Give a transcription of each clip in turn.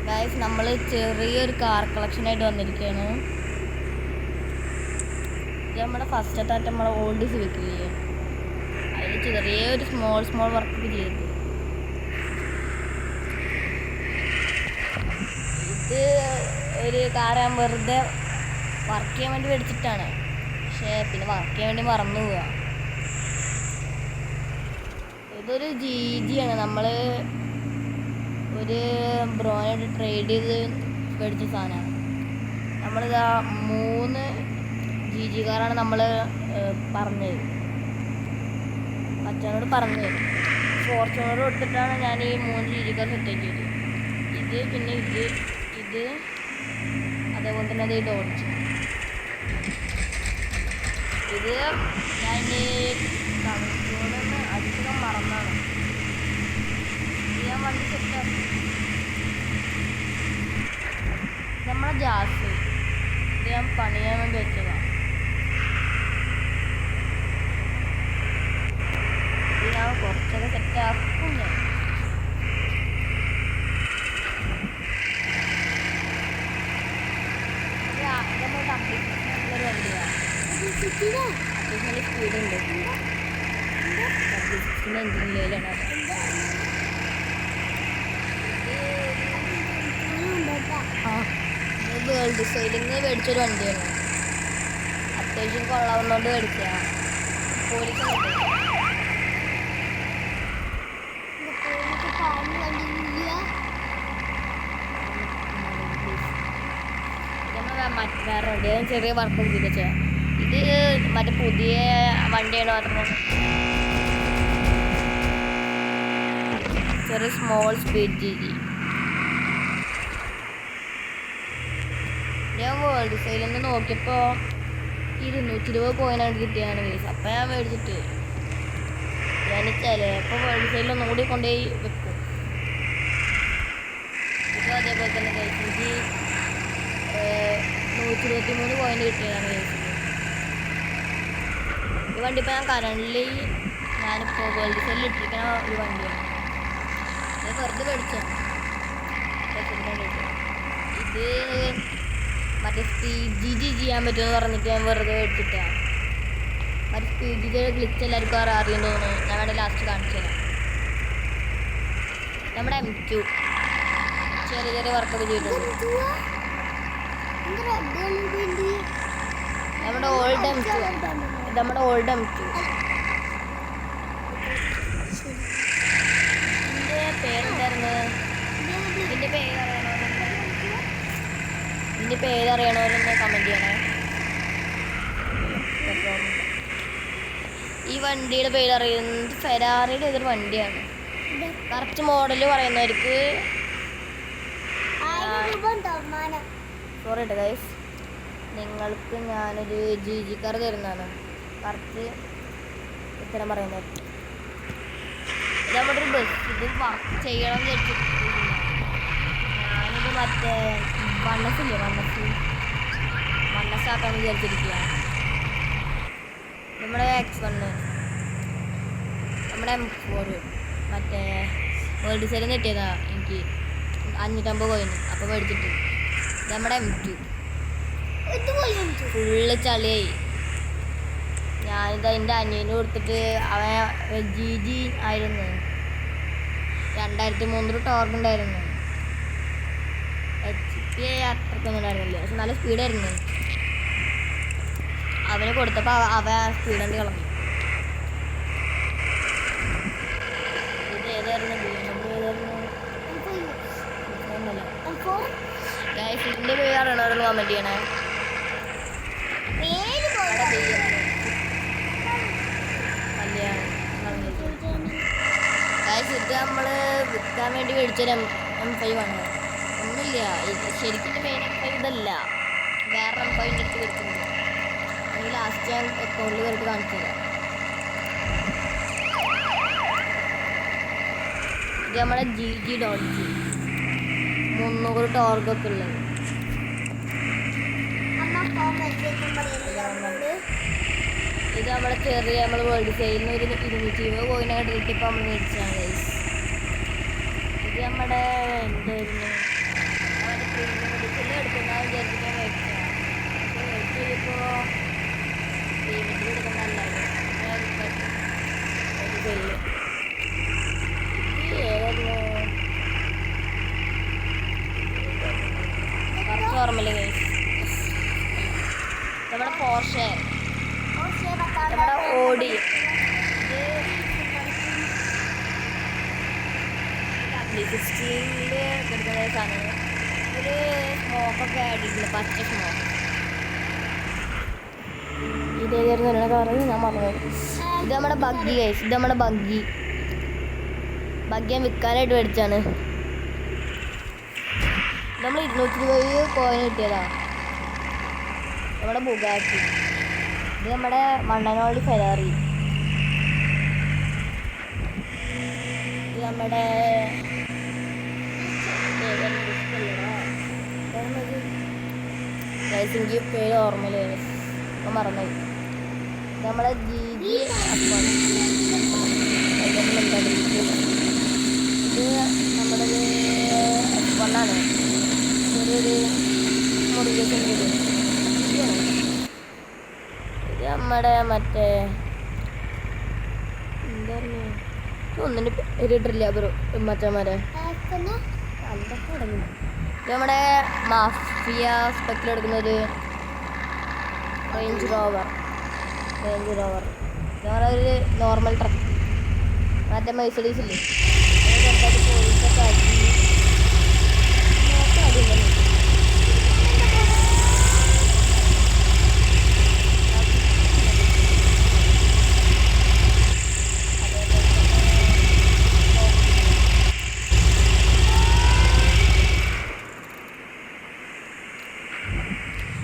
Guys നമ്മൾ ചെറിയൊരു car കളക്ഷനായിട്ട് വന്നിരിക്കുകയാണ്. ഇത് നമ്മുടെ ഫസ്റ്റത്തെ നമ്മളെ ഓൾഡ് സിവിക്കില്ലേ, അതിൽ ചെറിയൊരു സ്മോൾ വർക്ക് ചെയ്തു. ഇത് ഒരു കാർ ഞാൻ വെറുതെ വർക്ക് ചെയ്യാൻ വേണ്ടി മേടിച്ചിട്ടാണ്, പക്ഷേ പിന്നെ വർക്ക് ചെയ്യാൻ വേണ്ടി മറന്നു പോവുക. ഇതൊരു GG ആണ്. നമ്മൾ ഒരു ബ്രോനായിട്ട് ട്രേഡ് ചെയ്ത് മേടിച്ച സാധനമാണ്. നമ്മളിതാ 3 GG കാറാണ് നമ്മൾ പറഞ്ഞത്, അച്ഛനോട് പറഞ്ഞത്. ഫോർച്യൂണർ കൊടുത്തിട്ടാണ് ഞാൻ ഈ 3 GG കാർ സെറ്റാക്കിയത്. ഇത് പിന്നെ ഇത് അതേപോലെ തന്നെ അത് ഓടിച്ചു. ഇത് ഞാൻ കൺട്രോളൊന്ന് അധികം മറന്നാണ് ഞാൻ വണ്ടി സെറ്റാക്കി. നമ്മളെ ജാസ് ഇത് ഞാൻ പണിയാൻ വേണ്ടി വെച്ചതാണ്. ഇത് ഞാൻ കുറച്ചൊക്കെ സെറ്റാക്കും. ഒരു വണ്ടിയാണ്, അത്യാവശ്യം സ്പീഡുണ്ട്. എഞ്ചിനിലാണ് വേൾഡ് സൈഡിങ് മേടിച്ചൊരു വണ്ടിയാണ്. അത്യാവശ്യം കൊള്ളാവുന്നതുകൊണ്ട് മേടിച്ചതാണ്. പോലീസ് വേറെ വണ്ടിയാണ്, ചെറിയ വർക്ക് ചെയ്ത്. ഇത് മറ്റേ പുതിയ വണ്ടിയാണ് പറഞ്ഞത്, ചെറിയ സ്മോൾ സ്പീഡ് GG. ഞാൻ വേൾഡ് സൈഡിൽ നിന്ന് നോക്കിയപ്പോൾ 220 പോയിൻ്റാണ് കിട്ടിയാണ് കേസ്. അപ്പം ഞാൻ മേടിച്ചിട്ട് ഞാൻ ചിലപ്പോൾ വേൾഡ് സൈഡിൽ ഒന്നും കൂടി കൊണ്ടുപോയി വെക്കും. ഇപ്പോൾ അതേപോലെ തന്നെ കഴിച്ച് 123 പോയിൻ്റ് കിട്ടിയതാണ് കേസ്. ഈ വണ്ടി ഇപ്പോൾ ഞാൻ കറണ്ട്ലി ഞാനിപ്പോൾ വേൾഡ് സൈഡിൽ ഇട്ടിരിക്കുന്ന ഒരു വണ്ടിയാണ്. ഞാൻ വെറുതെ മേടിച്ചാണ്. ഇത് മറ്റേ സ്പീഡ് GG ചെയ്യാൻ പറ്റുമെന്ന് പറഞ്ഞിട്ട് ഞാൻ വെറുതെ മേടിച്ചിട്ടാണ്. മറ്റേ സ്പീഡ് GG ഗ്ലിച്ച് എല്ലാവർക്കും അറിയുമെന്ന് തോന്നുന്നു. ഞാൻ വേണ്ട ലാസ്റ്റ് കാണിച്ചു തരാം. നമ്മുടെ M2 ചെറിയ വർക്കൊക്കെ ചെയ്തിട്ടുണ്ട്. നമ്മുടെ ഓൾഡ് M2, നമ്മുടെ ഓൾഡ് M2. ഇതിൻ്റെ പേരെന്തായിരുന്നു? ഇതിൻ്റെ പേരറിയണവരെന്നെ കമൻറ്റ് ചെയ്യണേ. ഈ വണ്ടിയുടെ പേരറിയുന്നത് ഫെരാറിയുടെ ഏതൊരു വണ്ടിയാണ്. കറക്റ്റ് മോഡൽ പറയുന്നവർക്ക് സോറി കേട്ടോ ഗൈസ്, നിങ്ങൾക്ക് ഞാനൊരു GG കാർ തരുന്നതാണ്. കറക്റ്റ് ഉത്തരം പറയുന്നത്. ഇത് നമ്മുടെ ഒരു ബസ്. ഇത് വർക്ക് ചെയ്യണം എന്ന് വെച്ചിട്ടില്ല. ഞാനിത് മറ്റേ വണ്ണസില്ലേ, വണ്ണസാക്കാന്ന് വിചാരിച്ചിരിക്കുകയാണ്. നമ്മുടെ X1, നമ്മുടെ M4 മറ്റേ വേൾഡ് സൈഡിൽ നിന്ന് കിട്ടിയതാണ് എനിക്ക് 550 കോയിന്. അപ്പോൾ മേടിച്ചിട്ട് നമ്മുടെ M2 ഫുള്ള് ചളിയായി. ഞാനിത് എൻ്റെ അനിയന് കൊടുത്തിട്ട് അവൻ GG ആയിരുന്നു. 2003 ടോർക്ക് ഉണ്ടായിരുന്നു. HP അത്രക്കൊന്നും ഉണ്ടായിരുന്നില്ല, പക്ഷെ നല്ല സ്പീഡായിരുന്നു. അവന് കൊടുത്തപ്പോൾ അവൻ സ്പീഡ് കണ്ട് കളഞ്ഞു. ഇത് ഏതായിരുന്നു? ഇതിൻ്റെ പേര് അറിയണവരൊന്ന് കമൻറ്റ് ചെയ്യണേ. ഇത് നമ്മൾ വിൽക്കാൻ വേണ്ടി മേടിച്ചൊരു M5 ആണ്. ഒന്നുമില്ല, ഇത് ശരിക്കും മെയിൻ M5 ഇതല്ല, വേറെ M5 എടുത്ത് വെച്ചിട്ടുണ്ട്. അതിന് ലാസ്റ്റ് ഞാൻ അക്കൗണ്ടിൽ കയറിയിട്ട് കാണിച്ചു തരാം. ഇത് നമ്മുടെ GG ഡോട്ട്ജി 300 ടോർക്കൊക്കെ ഉള്ളത്. ഇത് നമ്മുടെ ചെറിയ നമ്മൾ വേൾഡ് സെയിലിന് ഒരു 220 കോയിനായിട്ട് കിട്ടിയപ്പോൾ നമ്മൾ മേടിച്ചതാണ് ഗൈസ്. നമ്മുടെ എന്തായിരുന്നു അവൻ്റെ പ്രീമിയം മെഡിക്കൽ എടുക്കുന്ന വിചാരിച്ചിട്ട് വെയിറ്റ് ചെയ്തപ്പോൾ പ്രീമിയത്തിൽ എടുക്കുന്നതല്ലായിരുന്നു ഒരു ബില്ല് ഏതായിരുന്നു കറക്റ്റ് ഓർമ്മയില്ല ഗൈസ്. നമ്മുടെ പോർഷെ നമ്മുടെ ഓടി സ്റ്റീലിൽ കിടക്കുന്ന സാധനം ഒരു സ്മോക്കൊക്കെ ആഡ് ചെയ്തില്ല, പച്ച സ്മോക്ക്. ഇതേതായിരുന്നു നല്ല കളറ് ഞാൻ മറന്നുപോയി. ഇത് നമ്മുടെ ബഗ്ഗി ഗൈസ്, ഇത് നമ്മുടെ ബഗ്ഗി ഞാൻ വിൽക്കാനായിട്ട് മേടിച്ചാണ്. നമ്മൾ 220 കോയിൻ കിട്ടിയതാ. നമ്മുടെ ബുഗാറ്റി, ഇത് നമ്മുടെ മണ്ണനോളി ഫെറാറി, ഇത് നമ്മുടെ എനിക്ക് പേര് ഓർമ്മയില്ല, അപ്പം മറന്നു. നമ്മുടെ ഇത് നമ്മുടെ F1 ഒരു മുറികേഷൻ ഇത് നമ്മുടെ മറ്റേ എന്തായിരുന്നു ഒന്നിന് പേരിട്ടില്ല ബ്രോ മറ്റന്മാരെ ഇത് നമ്മുടെ മാഫിയ സ്പെക്കിലെടുക്കുന്നൊരു റേഞ്ച് റോവർ ഞങ്ങളൊരു നോർമൽ ട്രക്ക് മറ്റേ മെഴ്സഡീസ് ഇല്ലേ ചെറുതായിട്ട് പോലീസൊക്കെ ആക്കി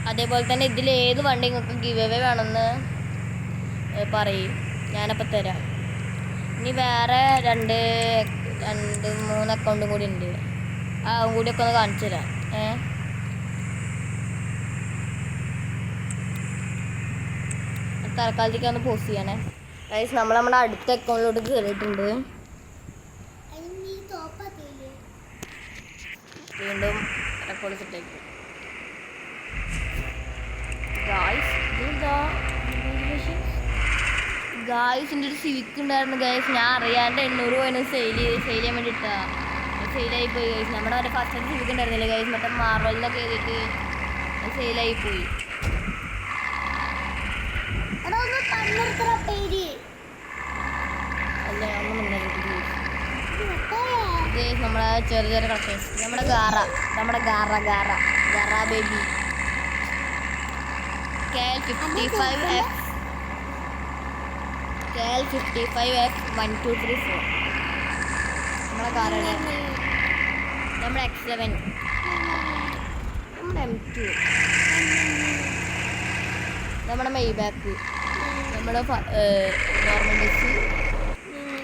അതേപോലെ തന്നെ ഇതിൽ ഏത് വണ്ടി നിങ്ങൾക്ക് ഗിവ് അവേ വേണമെന്ന് പറയും, ഞാനപ്പോൾ തരാം. ഇനി വേറെ രണ്ട് മൂന്ന് അക്കൗണ്ടും കൂടി ഉണ്ട്, ആ കൂടിയൊക്കെ ഒന്ന് കാണിച്ചു തരാം. തൽക്കാലത്തേക്ക് ഒന്ന് പോസ്റ്റ് ചെയ്യണേ ഗൈസ്. നമ്മൾ നമ്മുടെ അടുത്ത അക്കൗണ്ടിലോട്ട് കയറിയിട്ടുണ്ട്. വീണ്ടും റെക്കോർഡ് സെറ്റാക്കി ഗായ്സിൻ്റെ ഒരു സിവിക്ക് ഉണ്ടായിരുന്നു ഗൈസ്. ഞാൻ അറിയാണ്ട് 800 കോയിന് സെയിൽ ചെയ്യാൻ വേണ്ടിയിട്ടാ, സെയിലായിപ്പോയി ഗൈസ്. നമ്മുടെ മറ്റേ ഫസ്റ്റ് സിവിക്ക് ഉണ്ടായിരുന്നില്ല ഗൈസ്, മറ്റേ മാർവലിനൊക്കെ എഴുതിയിട്ട് സെയിലായിപ്പോയി. അല്ല ഒന്നും ഗൈസ് നമ്മളെ ചെറിയ കളക്ഷൻസ്, നമ്മുടെ ഗാറ ബേബി KL55F1234 നമ്മുടെ കാറുടെ, നമ്മുടെ X7, നമ്മുടെ M2, നമ്മുടെ മെയ്ബാക്ക്, നമ്മുടെ നോർമൽ ബസ്,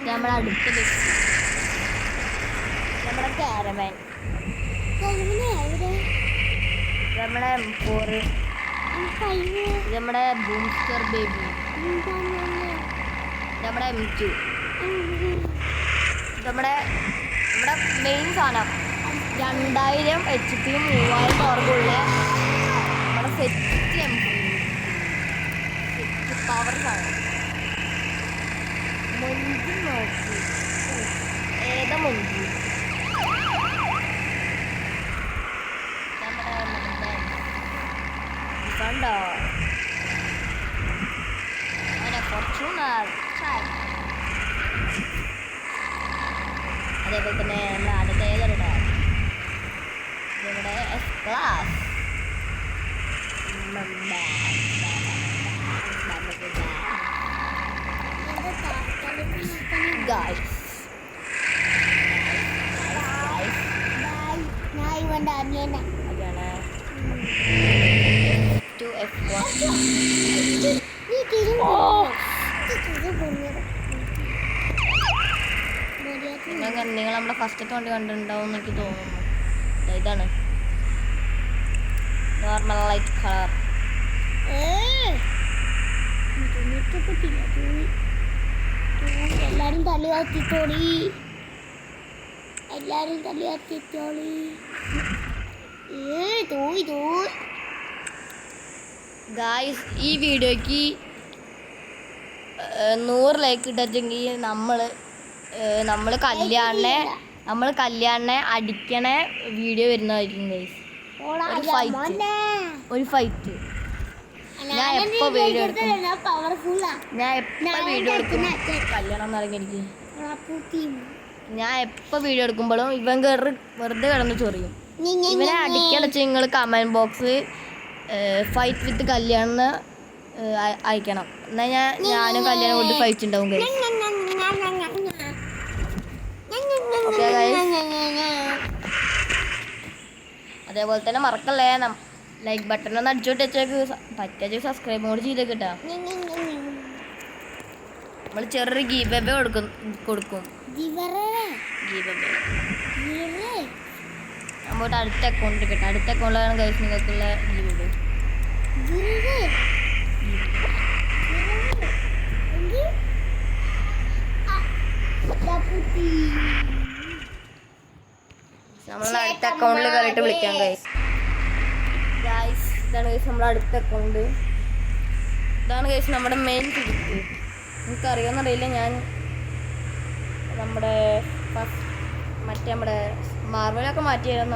നമ്മുടെ അടുത്ത ബസ്, നമ്മുടെ കാരവാൻ, നമ്മുടെ M4, നമ്മുടെ ബൂസ്റ്റർ ബേബി, നമ്മുടെ M2, നമ്മുടെ മെയിൻ സാധനം 2000 HP 3000 പവറുള്ള നമ്മുടെ സെറ്റ് പവർ സാധനം. മൊഞ്ചി നോക്കി ഏതാ മൊഞ്ചി, കണ്ടോ ഫോർച്യൂണർ. അതേപോലെ തന്നെ നമ്മൾ അടുത്ത ഏതൊരു ഇവിടെ എസ് ക്ലാസ് ഗൈസ്. അതാണ് നിങ്ങൾ നമ്മുടെ ഫസ്റ്റത്തെ വണ്ടി കണ്ടിട്ടുണ്ടാവും എനിക്ക് തോന്നുന്നു. ഇതാണ് നോർമൽ ലൈറ്റ് കളർ. എല്ലാരും തല കത്തിത്തോടി. എല്ലാരും കളിയാത്തിട്ടോളി. ഗായ്സ് ഈ വീഡിയോക്ക് 100 ലൈക്ക് ഇട്ടെങ്കിൽ നമ്മൾ കല്യാണനെ അടിക്കണ വീഡിയോ വരുന്നതായിരിക്കും ഗൈസ്. ഒരു ഫൈറ്റ് ഞാൻ എപ്പോൾ വീഡിയോ എടുക്കും കല്യാണം എന്നറിയാം എനിക്ക്. ഞാൻ എപ്പോൾ വീഡിയോ എടുക്കുമ്പോഴും ഇവൻ വെറുതെ കിടന്ന് ചൊറിയും. ഇവനെ അടിക്കടച്ച് നിങ്ങൾ കമൻറ്റ് ബോക്സ് ഫൈറ്റ് വിത്ത് കല്യാണം അയക്കണം. എന്നാൽ ഞാനും കല്യാണം കൊണ്ട് ഫൈറ്റ് ഉണ്ടാവും ഗൈസ്. ഓക്കെ ഗൈസ്, അതേപോലെ തന്നെ മറക്കല്ലേ ലൈക്ക് ബട്ടൺ ഒന്ന് അടിച്ചോട്ട് വെച്ചേക്ക്. പറ്റിയ സബ്സ്ക്രൈബും കൂടി ചെയ്തേക്ക് കേട്ടോ. നമ്മൾ ചെറിയൊരു ഗീവ് അവേ കൊടുക്കും. നമ്മളുടെ അടുത്ത അക്കൗണ്ട് കിട്ടും. അടുത്ത അക്കൗണ്ടിലാണ് ഗൈസ് നിങ്ങൾക്കുള്ള ഗീവ് അവേ. നമ്മളെ അടുത്ത അക്കൗണ്ടിൽ കയറിയിട്ട് വിളിക്കാം ഗൈസ്. ഇതാണ് ഗൈസ് നമ്മുടെ അടുത്ത അക്കൗണ്ട്. ഇതാണ് ഗൈസ് നമ്മുടെ മെയിൻ ഫിലിപ്പ്. എനിക്കറിയാമെന്നറിയില്ല, ഞാൻ നമ്മുടെ നമ്മുടെ മാർവലൊക്കെ മാറ്റിയായിരുന്നു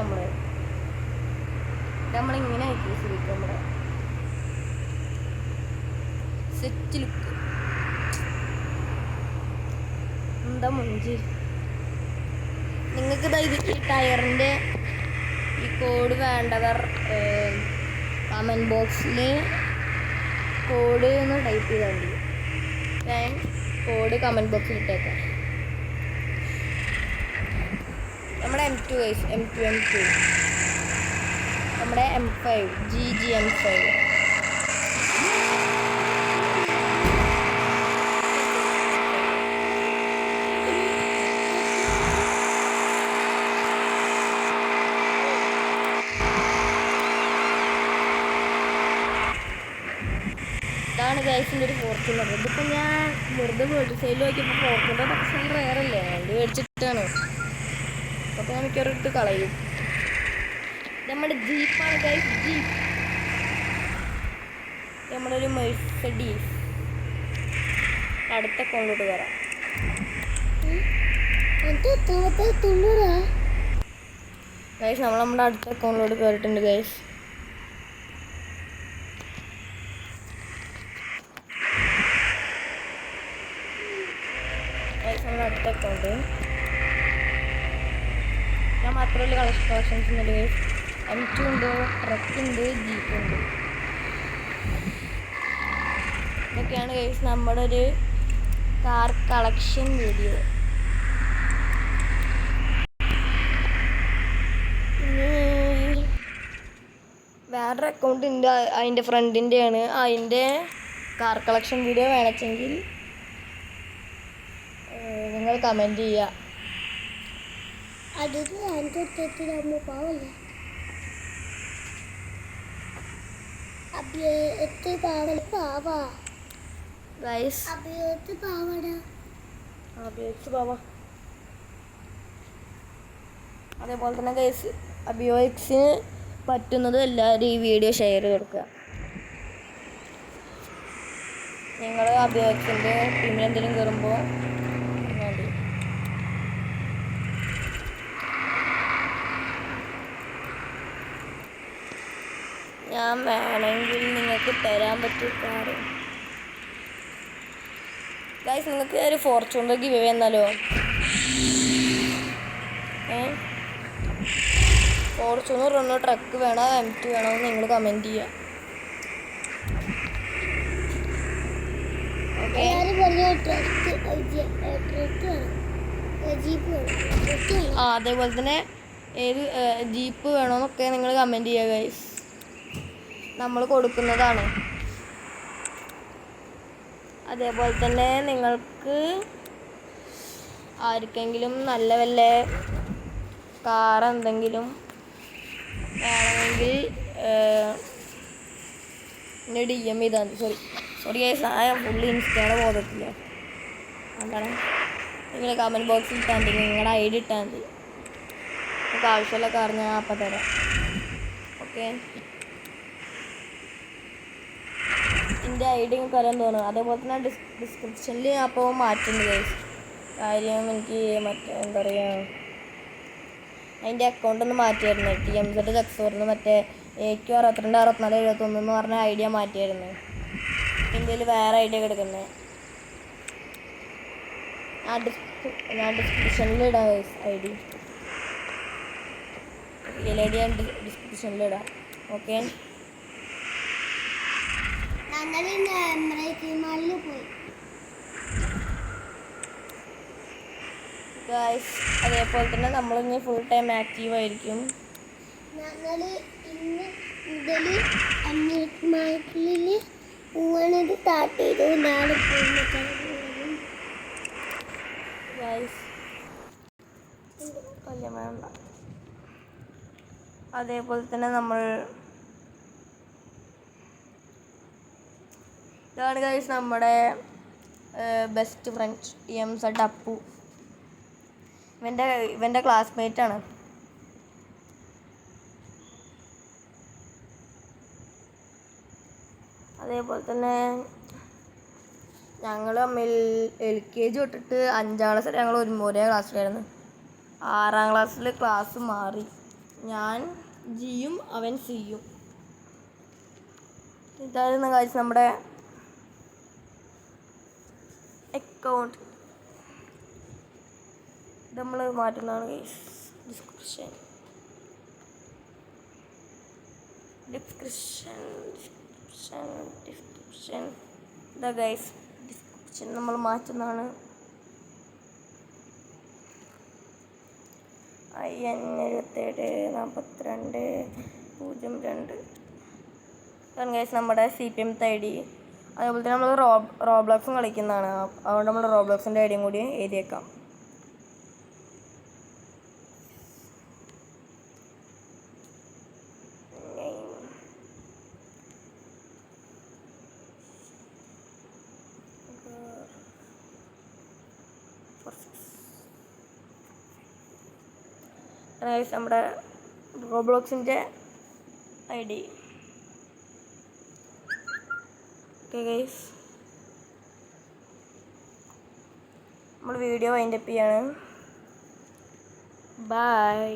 നമ്മളിങ്ങനെ ആക്കി ശരിക്കും നമ്മുടെ സെറ്റ് ലുക്ക്. എന്താ മുഞ്ചി നിങ്ങൾക്ക് ഈ ടയറിൻ്റെ ഈ കോഡ് വേണ്ടവർ കമൻറ്റ് ബോക്സിൽ കോഡ് ഒന്ന് ടൈപ്പ് ചെയ്താൽ മതി. ഞാൻ കോഡ് കമൻറ്റ് ബോക്സിൽ ഇട്ടേക്കാം. നമ്മുടെ M2 ഗൈസ്, M2 നമ്മുടെ M5 GG M5. ഇതാണ് ഗൈസിൻ്റെ ഒരു ഫോർച്യൂണർ. ഇതിപ്പോൾ ഞാൻ വെറുതെ വേൾഡ് സൈഡിൽ നോക്കിയപ്പോൾ ഫോർച്യൂണർ പക്ഷേ റയറല്ലേ, അത് മേടിച്ചിട്ടാണ്. അപ്പോൾ ഞാൻ മിക്കവാറും കളയും. നമ്മുടെ ജീപ്പാണ് ഗൈസ്, ജീപ്പ്. നമ്മളൊരു മെഴ്സഡീസ്. അടുത്ത അക്കൗണ്ടിലോട്ട് വരാം. ഗൈസ് നമ്മൾ നമ്മുടെ അടുത്ത അക്കൗണ്ടിലോട്ട് കയറിയിട്ടുണ്ട് ഗൈസ്. നമ്മുടെ അടുത്ത അക്കൗണ്ട് ഞാൻ മാത്രമല്ല കളക്ഷൻസ് ഉണ്ട് ഗൈസ്. M2 ഉണ്ട്, ട്രക്കുണ്ട്, ജീപ്പുണ്ട്. ഇതൊക്കെയാണ് ഗൈസ് നമ്മുടെ ഒരു കാർ കളക്ഷൻ വീഡിയോ. വേറൊരു അക്കൗണ്ട് ഉണ്ട്, അതിൻ്റെ ഫ്രണ്ടിൻ്റെയാണ്. അതിൻ്റെ കാർ കളക്ഷൻ വീഡിയോ വേണമെങ്കിൽ നിങ്ങൾ കമൻറ്റ് ചെയ്യുക. അതേപോലെ തന്നെ ഗൈസ് അബിയോക്സിന് പറ്റുന്നത് എല്ലാവരും ഈ വീഡിയോ ഷെയർ ചെയ്ത് കൊടുക്കുക. നിങ്ങൾ അബിയോക്സിൻ്റെ ടീമിൽ എന്തെങ്കിലും കയറുമ്പോൾ ഞാൻ വേണമെങ്കിൽ നിങ്ങൾക്ക് തരാൻ പറ്റിയ കാര്യം ഗൈസ്, നിങ്ങൾക്ക് ഒരു ഫോർച്യൂണർ ഗിവ് അവേ എന്നാലോ? ഫോർച്യൂണർ വേണോ, ട്രക്ക് വേണോ, M2 വേണോ എന്ന് നിങ്ങൾ കമൻറ്റ് ചെയ്യുക. ഓക്കെ, അതേപോലെ തന്നെ ഏത് ജീപ്പ് വേണമെന്നൊക്കെ നിങ്ങൾ കമൻറ്റ് ചെയ്യുക ഗൈസ്. നമ്മൾ കൊടുക്കുന്നതാണ്. അതേപോലെ തന്നെ നിങ്ങൾക്ക് ആർക്കെങ്കിലും നല്ല വല്ല കാർ എന്തെങ്കിലും വേണമെങ്കിൽ എൻ്റെ DM ചെയ്താൽ മതി. സോറി ഗൈസ്, ഞാൻ ഫുള്ളി ഇൻസ്റ്റയുടെ ബോധത്തില്ല. എന്താണ് നിങ്ങൾ കമൻറ്റ് ബോക്സിൽ ഇട്ടാൽ മതി, നിങ്ങളുടെ ID ഇട്ടാൽ മതി. നമുക്ക് ആവശ്യമുള്ള കാർ ഞാൻ അപ്പം തരാം. ഓക്കെ, എൻ്റെ ഐ ഡി നിങ്ങൾക്ക് അറിയാൻ തോന്നുന്നു. അതേപോലെ തന്നെ ഡിസ്ക്രിപ്ഷനിൽ അപ്പോൾ മാറ്റുന്നുണ്ട് ഗൈസ്. കാര്യം എനിക്ക് മറ്റേ എന്താ പറയുക, അതിൻ്റെ അക്കൗണ്ട് ഒന്ന് മാറ്റിയായിരുന്നു. TMZ മറ്റേ AQ626471 എന്ന് പറഞ്ഞ ഐഡിയ മാറ്റിയായിരുന്നു. ഇന്ത്യയിൽ വേറെ ഐഡിയ കിടക്കുന്നത് ഞാൻ ഡിസ്ക്രിപ്ഷനിൽ ഇടാം ഗൈസ്. ഐ ഡി ഞാൻ ഡിസ്ക്രിപ്ഷനിൽ ഇടാം. ഓക്കെ, പോയി ഗൈസ്. അതേപോലെ തന്നെ നമ്മളിനി ഫുൾ ടൈം ആക്റ്റീവ് ആയിരിക്കും. ഞങ്ങൾ ഇന്ന് മുതൽ അമ്യൂസ്മെന്റിൽ പോകണത് സ്റ്റാർട്ട് ചെയ്തു. നാളെ ഗൈസ് വലിയ വേണ്ട. അതേപോലെ തന്നെ ഇതാണ് ഗൈസ് നമ്മുടെ ബെസ്റ്റ് ഫ്രണ്ട് TMZ അപ്പു. ഇവൻ്റെ ക്ലാസ്മേറ്റാണ്. അതേപോലെ തന്നെ ഞങ്ങൾ തമ്മിൽ LKG തൊട്ടിട്ട് 5ാം ക്ലാസ് വരെ ഞങ്ങൾ ഒരേ ക്ലാസ്സിലായിരുന്നു. 6ാം ക്ലാസ്സിൽ ക്ലാസ് മാറി. ഞാൻ ജിയും അവൻ സിയും. ഇതായിരുന്നു കാര്യം നമ്മുടെ അക്കൗണ്ട്. ഇത് നമ്മൾ മാറ്റുന്നതാണ് ഗൈസ്. ഡിസ്ക്രിപ്ഷൻ ഇതാ ഗൈസ്. ഡിസ്ക്രിപ്ഷൻ നമ്മൾ മാറ്റുന്നതാണ്. 774202 കാരണം ഗൈസ് നമ്മുടെ CPM ID. അതേപോലെ തന്നെ നമ്മൾ റോബ്ലോക്സും കളിക്കുന്നതാണ്. അതുകൊണ്ട് നമ്മൾ റോബ്ലോക്സിൻ്റെ ഐഡിയും കൂടി എഴുതിയേക്കാം. നമ്മുടെ റോബ്ലോക്സിൻ്റെ ID. ഓക്കെ ഗൈസ്, നമ്മൾ വീഡിയോ വൈൻഡപ്പ് ചെയ്യാണ്. ബൈ.